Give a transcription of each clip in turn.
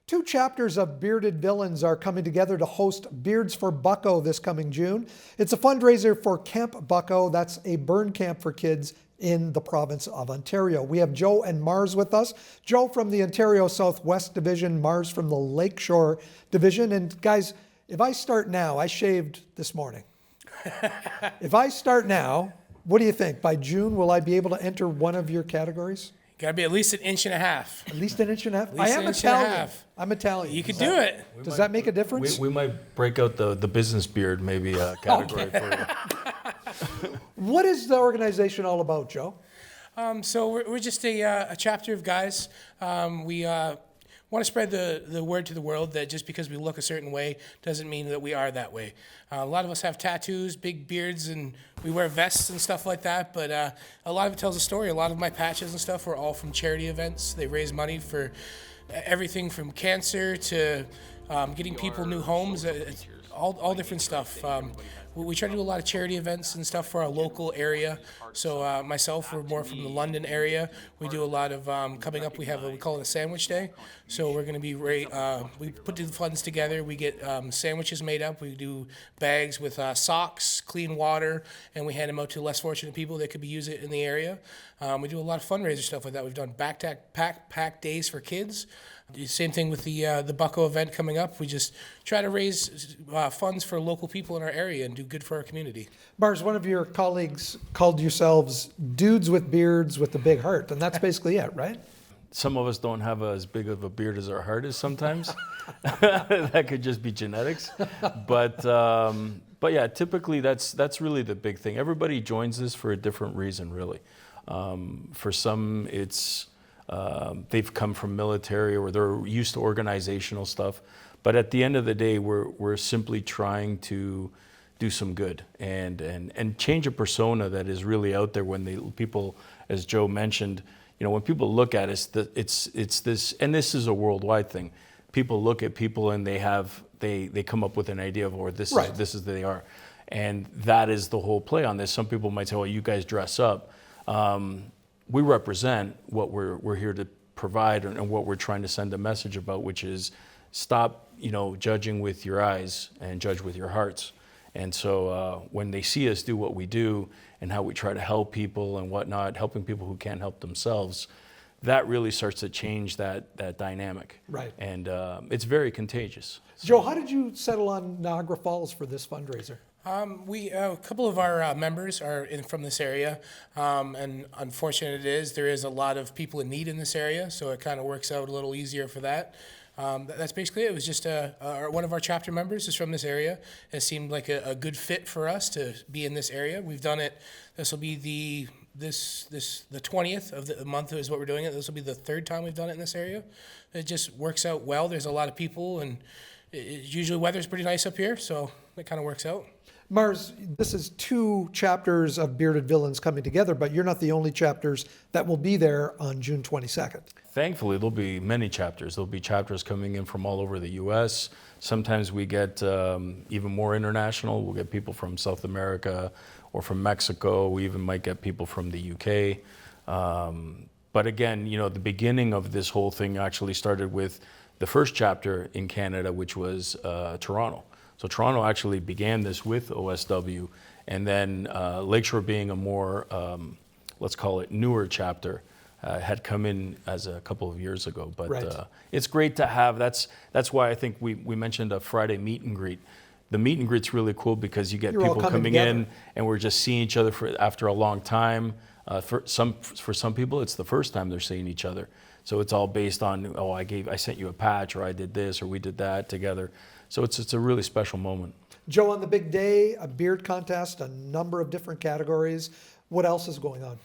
Two chapters of Bearded Villains are coming together to host Beards for Bucko this coming June. It's a fundraiser for Camp Bucko. That's a burn camp for kids in the province of Ontario. We have Joe and Mars with us. Joe from the Ontario Southwest Division, Mars from the Lakeshore Division. And guys, if I start now, I shaved this morning. If I start now, what do you think? By June, will I be able to enter one of your categories? Got to be at least an inch and a half. At least an inch and a half? I am Italian. I'm Italian. You could do it. Does that make a difference? We might break out the business beard, maybe a category for you. What is the organization all about, Joe? So we're just a chapter of guys. We want to spread the word to the world that just because we look a certain way doesn't mean that we are that way. A lot of us have tattoos, big beards, and we wear vests and stuff like that, but a lot of it tells a story. A lot of my patches and stuff were all from charity events. They raise money for everything from cancer to getting people new homes, all different stuff. We try to do a lot of charity events and stuff for our local area. So myself, we're more from the London area. We do a lot of, coming up, we call it a sandwich day. So we're going to be, we put the funds together. We get sandwiches made up. We do bags with socks, clean water, and we hand them out to less fortunate people that could be using it in the area. We do a lot of fundraiser stuff like that. We've done backpack days for kids. Same thing with the Bucko event coming up. We just try to raise funds for local people in our area and do good for our community. Mars, one of your colleagues called yourselves dudes with beards with a big heart, and that's basically it, right? Some of us don't have as big of a beard as our heart is sometimes. That could just be genetics. But yeah, typically that's really the big thing. Everybody joins this for a different reason, really. For some, it's they've come from military or they're used to organizational stuff. But at the end of the day, we're simply trying to do some good and change a persona that is really out there when people, as Joe mentioned, when people look at us, it's this, and this is a worldwide thing. People look at people and they come up with an idea of, or this is they are. And that is the whole play on this. Some people might say, well, you guys dress up. We represent what we're here to provide and what we're trying to send a message about, which is stop, judging with your eyes and judge with your hearts. And so when they see us do what we do and how we try to help people and whatnot, helping people who can't help themselves, that really starts to change that dynamic. Right. And it's very contagious. Joe, how did you settle on Niagara Falls for this fundraiser? A couple of our members are from this area, and unfortunate there is a lot of people in need in this area, so it kind of works out a little easier for that. That's basically it. It was just one of our chapter members is from this area. It seemed like a good fit for us to be in this area. We've done it. This will be the 20th of the month is what we're doing it. This will be the third time we've done it in this area. It just works out well. There's a lot of people, and usually weather's pretty nice up here, so it kind of works out. Mars, this is two chapters of Bearded Villains coming together, but you're not the only chapters that will be there on June 22nd. Thankfully, there'll be many chapters. There'll be chapters coming in from all over the U.S. Sometimes we get even more international. We'll get people from South America or from Mexico. We even might get people from the U.K. But again, the beginning of this whole thing actually started with the first chapter in Canada, which was Toronto. So Toronto actually began this with OSW, and then Lakeshore, being a more, let's call it newer chapter, had come in as a couple of years ago. But it's great to have. That's why I think we mentioned a Friday meet and greet. The meet and greet's really cool because you get people coming in, and we're just seeing each other after a long time. For some people, it's the first time they're seeing each other. So it's all based on, I sent you a patch, or I did this, or we did that together. So it's a really special moment. Joe, on the big day, a beard contest, a number of different categories. What else is going on?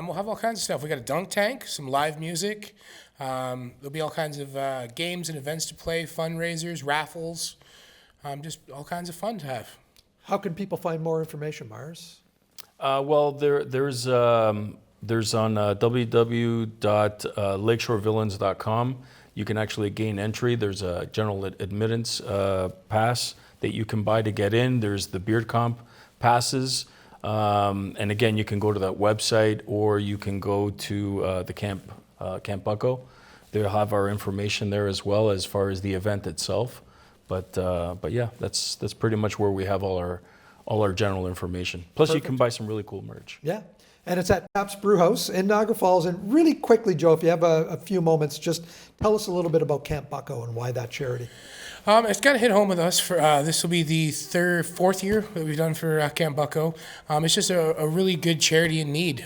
We'll have all kinds of stuff. We got a dunk tank, some live music. There'll be all kinds of games and events to play, fundraisers, raffles, just all kinds of fun to have. How can people find more information, Mars? Well, there's on www.lakeshorevillains.com. You can actually gain entry. There's a general admittance pass that you can buy to get in. There's the beard comp passes. And again, you can go to that website, or you can go to the Camp Bucko. they'll have our information there as well as far as the event itself. But yeah, that's pretty much where we have all our general information. Plus, you can buy some really cool merch. Yeah. And it's at Taps Brewhouse in Niagara Falls. And really quickly, Joe, if you have a few moments, just tell us a little bit about Camp Bucko and why that charity. It's got to hit home with us. For this will be the fourth year that we've done for Camp Bucko. It's just a really good charity in need.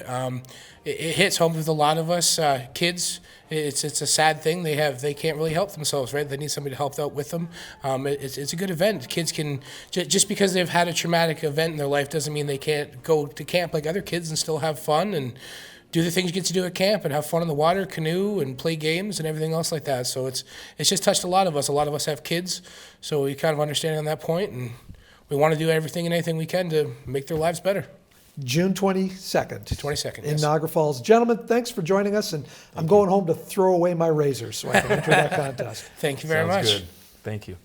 It hits home with a lot of us kids. It's a sad thing. They can't really help themselves, right? They need somebody to help out with them. It's a good event. Kids can just because they've had a traumatic event in their life doesn't mean they can't go to camp like other kids and still have fun and do the things you get to do at camp and have fun in the water, canoe, and play games and everything else like that. So it's just touched a lot of us. A lot of us have kids, so we kind of understand on that point, and we want to do everything and anything we can to make their lives better. June 22nd. 22nd, in yes. Niagara Falls. Gentlemen, thanks for joining us, and I'm going home to throw away my razor so I can enter that contest. Thank you very Sounds much. good. Thank you.